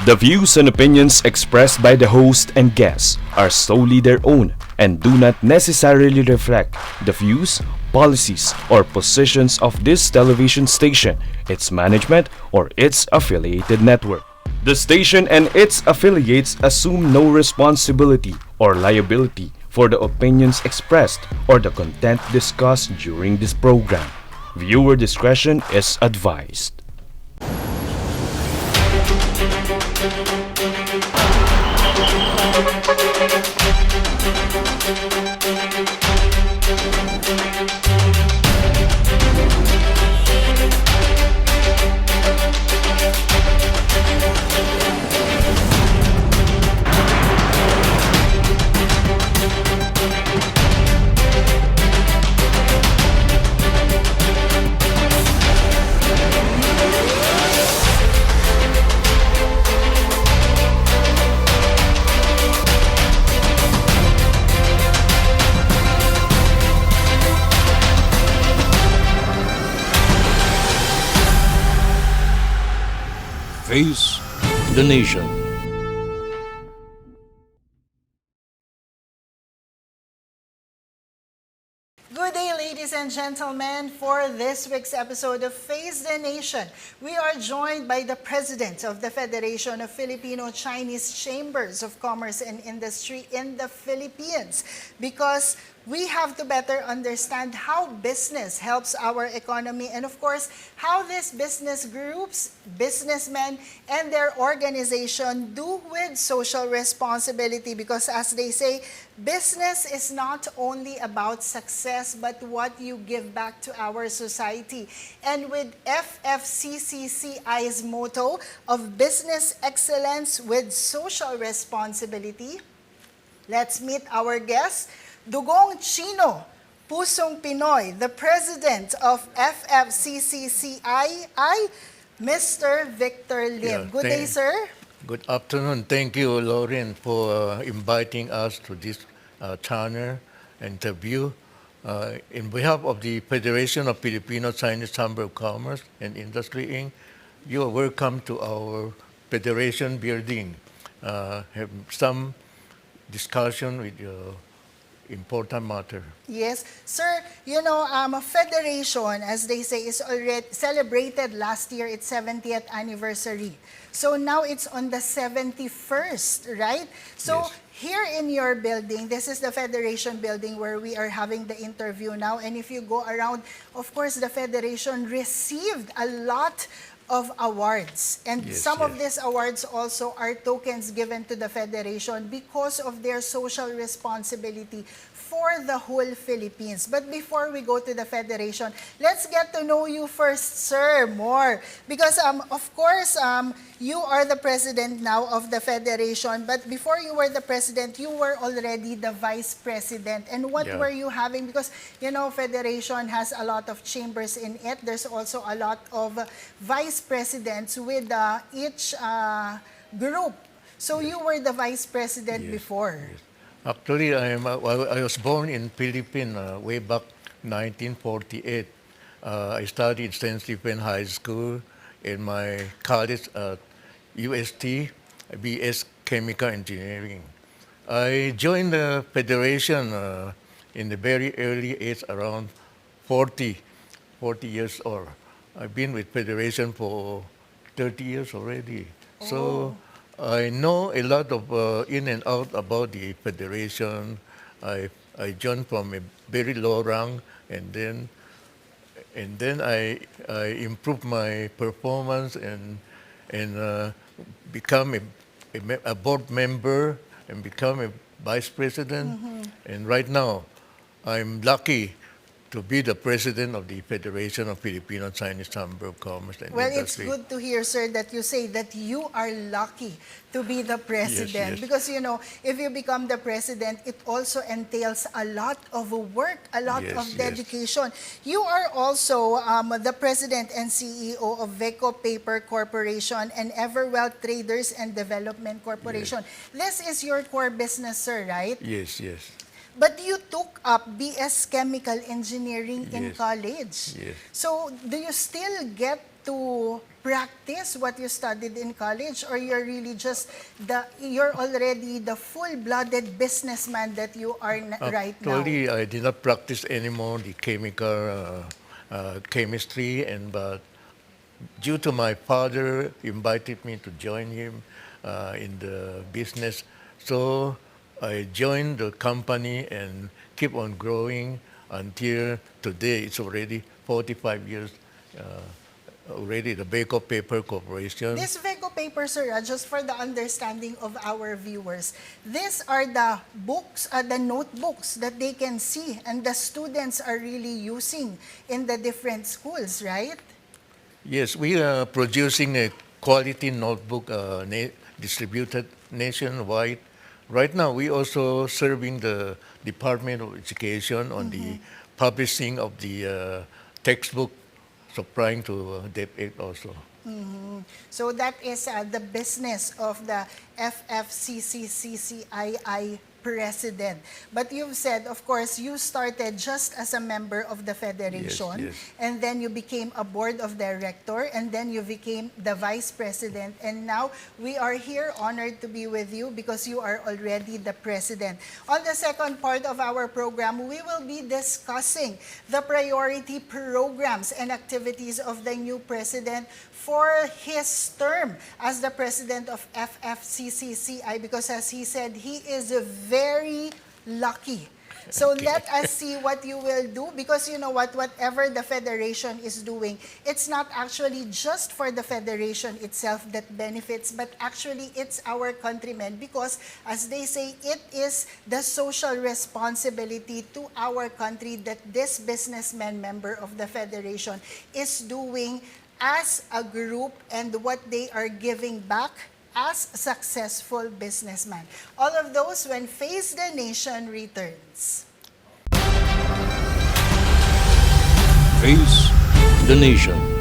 The views and opinions expressed by the host and guests are solely their own and do not necessarily reflect the views, policies, or positions of this television station, its management, or its affiliated network. The station and its affiliates assume no responsibility or liability for the opinions expressed or the content discussed during this program. Viewer discretion is advised. Face the nation. Good day, ladies and gentlemen. For this week's episode of Face the Nation, we are joined by the President of the Federation of Filipino-Chinese Chambers of Commerce and Industry in the Philippines, because we have to better understand how business helps our economy and, of course, how these business groups, businessmen, and their organization do with social responsibility. Because as they say, business is not only about success, but what you give back to our society. And with FFCCCI's motto of business excellence with social responsibility, let's meet our guest, Dugong Chino, Pusong Pinoy, the President of FFCCCII, Mr. Victor Lim. Good day, sir. Good afternoon. Thank you, Lauren, for inviting us to this channel interview. In behalf of the Federation of Filipino-Chinese Chamber of Commerce and Industry, Inc., you are welcome to our Federation building. Have some discussion with your important matter. Yes. Sir, you know, a federation, as they say, is already celebrated last year its 70th anniversary. So now it's on the 71st, right? So Yes. Here in your building, this is the Federation building where we are having the interview now. And if you go around, of course, the Federation received a lot of awards. And Yes, some of yes. these awards also are tokens given to the Federation because of their social responsibility for the whole Philippines. But before we go to the Federation, let's get to know you first, sir, more. Because, of course, you are the president now of the Federation. But before you were the president, you were already the vice president. And what Yeah. were you having? Because, you know, Federation has a lot of chambers in it. There's also a lot of vice presidents with each group. So you were the vice president Yes, before. yes. Actually, I was born in Philippines way back 1948. I studied St. Stephen High School in my college at UST, BS Chemical Engineering. I joined the Federation in the very early age, around 40 years old. I've been with Federation for 30 years already. So I know a lot of in and out about the Federation. I joined from a very low rank, and then I improved my performance and become a board member and become a vice president. And right now, I'm lucky to be the president of the Federation of Filipino-Chinese Chamber of Commerce and Well, it's Industry. good to hear, sir, that you say that you are lucky to be the president. yes. Because, you know, if you become the president, it also entails a lot of work, a lot Yes, of yes. dedication. You are also the president and CEO of Veco Paper Corporation and Everwell Traders and Development Corporation. This is your core business, sir, right? Yes, yes. But you took up BS Chemical Engineering in Yes. college. Yes. So do you still get to practice what you studied in college, or you're really just you're already the full-blooded businessman that you are right now? Actually, I did not practice anymore the chemistry, but due to my father invited me to join him in the business, so I joined the company and keep on growing until today. It's already 45 years already, the Baco Paper Corporation. This Vego paper, sir, just for the understanding of our viewers, these are the books, the notebooks that they can see and the students are really using in the different schools, right? Yes, we are producing a quality notebook distributed nationwide. Right now, we also serving the Department of Education on the publishing of the textbook, supplying to DepEd also. So that is the business of the FFCCCCII president. But you've said, of course, you started just as a member of the federation, Yes. and then you became a board of director, and then you became the vice president, and now we are here honored to be with you because you are already the president. On the second part of our program, we will be discussing the priority programs and activities of the new president for his term as the president of FFCCCI, because as he said, he is very lucky. So let us see what you will do, because you know what, whatever the federation is doing, it's not actually just for the federation itself that benefits, but actually it's our countrymen, because as they say, it is the social responsibility to our country that this businessman member of the federation is doing as a group and what they are giving back as successful businessmen. All of those when Face the Nation returns. Face the Nation.